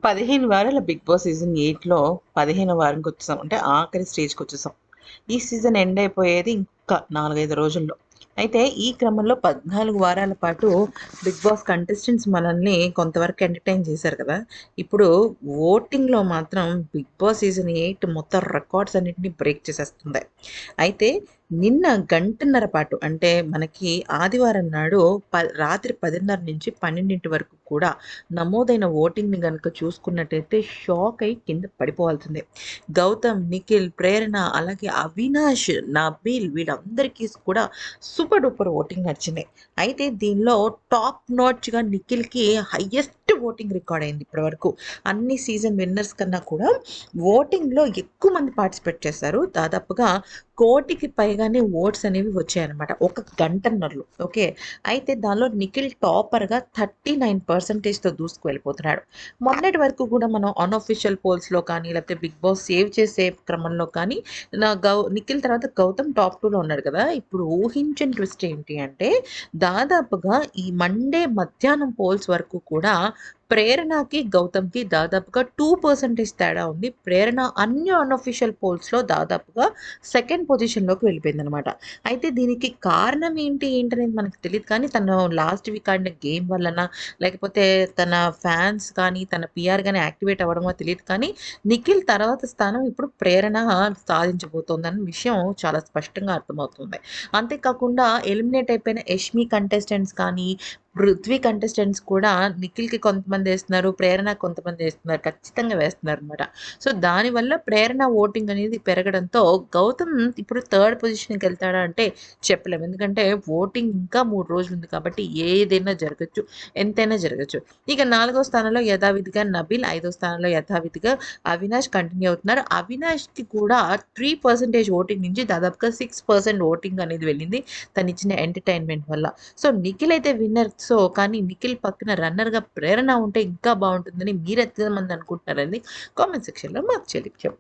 15 వారాల 'big boss' season 8లో 15వ వారంకి వచ్చేసాం. అంటే ఆఖరి స్టేజ్‌కి వచ్చేసాం. ఈ సీజన్ ఎండ్ అయిపోయేది ఇంకా 4, 5 రోజుల్లో. అయితే ఈ క్రమంలో 14 వారాల పాటు 'బిగ్ బాస్' కంటెస్టెంట్స్ మనల్ని కొంతవరకు ఎంటర్‌టైన్ చేశారు కదా! ఇప్పుడు ఓటింగ్‌లో మాత్రం 'బిగ్ బాస్' సీజన్ 8 మొత్తం రికార్డ్స్ అన్నిటిని బ్రేక్ చేసేస్తుంది. అయితే నిన్న గంటన్నర పాటు అంటే మనకి ఆదివారం నాడు రాత్రి 10:30 నుంచి 12 వరకు కూడా నమోదైన ఓటింగ్‌ని గనుక చూసుకున్నట్టయితే షాక్ అయ్యి కింద పడిపోవాల్సిందే. గౌతమ్, నిఖిల్, ప్రేరణ అలాగే అవినాష్, నబీల్ వీళ్ళందరికీ కూడా సూపర్ డూపర్ ఓటింగ్ నచ్చింది. అయితే దీనిలో టాప్ నాచ్‌గా నిఖిల్‌కి హైయెస్ట్ ఓటింగ్ రికార్డ్ అయింది ఇప్పటివరకు. అన్ని సీజన్ విన్నర్స్ కన్నా కూడా ఓటింగ్‌లో ఎక్కువ మంది పార్టిసిపేట్ చేశారు. దాదాపుగా 1,00,00,000కి పైగానే ఓట్స్ అనేవి వచ్చాయన్నమాట. ఒక గంటన్నరలో. ఓకే. అయితే దానిలో నిఖిల్ టాపర్‌గా 39%తో దూసుకు వెళ్ళిపోతున్నాడు. మొన్నటి వరకు కూడా మనం అన్‌అఫీషియల్ పోల్స్‌లో కానీ, లేకపోతే 'బిగ్ బాస్' సేవ్ చేసే క్రమంలో కానీ నిఖిల్ తర్వాత గౌతమ్ టాప్ 2లో ఉన్నాడు కదా! ఇప్పుడు ఊహించని ట్విస్ట్ ఏంటి అంటే, దాదాపుగా ఈ మండే మధ్యాహ్నం పోల్స్ వరకు కూడా ప్రేరణకి, గౌతమ్‌కి దాదాపుగా 2% తేడా ఉంది. ప్రేరణ అన్ని అన్‌అఫీషియల్ పోల్స్‌లో దాదాపుగా సెకండ్ పొజిషన్‌లోకి వెళ్ళిపోయిందనమాట. అయితే దీనికి కారణం ఏంటనేది మనకు తెలీదు కానీ, తను లాస్ట్ వీక్ ఆడిన గేమ్ వల్లనా, లేకపోతే తన ఫ్యాన్స్ కానీ, తన పీఆర్ గాని యాక్టివేట్ అవ్వడమో తెలీదు కానీ, నిఖిల్ తర్వాత స్థానం ఇప్పుడు ప్రేరణ సాధించబోతోందన్న విషయం చాలా స్పష్టంగా అర్థమవుతుంది. అంతేకాకుండా ఎలిమినేట్ అయిపోయిన యష్మి కంటెస్టెంట్స్ కానీ, పృథ్వీ కంటెస్టెంట్స్ కూడా నిఖిల్‌కి కొంతమందేస్తున్నారు, ప్రేరణకి కొంతమందేస్తున్నారు. ఖచ్చితంగా వేస్తున్నారనమాట. సో, దానివల్ల ప్రేరణ ఓటింగ్ అనేది పెరగడంతో గౌతమ్ ఇప్పుడు థర్డ్ పొజిషన్‌కెళ్తాడా అంటే చెప్పలేం. ఎందుకంటే ఓటింగ్ ఇంకా 3 రోజులుంది కాబట్టి ఏదైనా జరగొచ్చు. ఎంతైనా జరగొచ్చు. ఇక నాలుగో స్థానంలో యథావిధిగా నబీల్, ఐదో స్థానంలో యథావిధిగా అవినాష్ కంటిన్యూ అవుతున్నారు. అవినాష్‌కి కూడా 3% ఓటింగ్ నుంచి దాదాపుగా 6% ఓటింగ్ అనేది వెళ్ళింది. తనిచ్చిన ఎంటర్‌టైన్‌మెంట్ వల్ల. సో, నిఖిల్ అయితే విన్నర్. సో, కానీ నిఖిల్ పక్కన రన్నర్‌గా ప్రేరణ ఉంటే ఇంకా బావుంటుందని మీరెంతమంది అనుకుంటున్నారని కామెంట్ సెక్షన్‌లో మాకు చెప్పండి.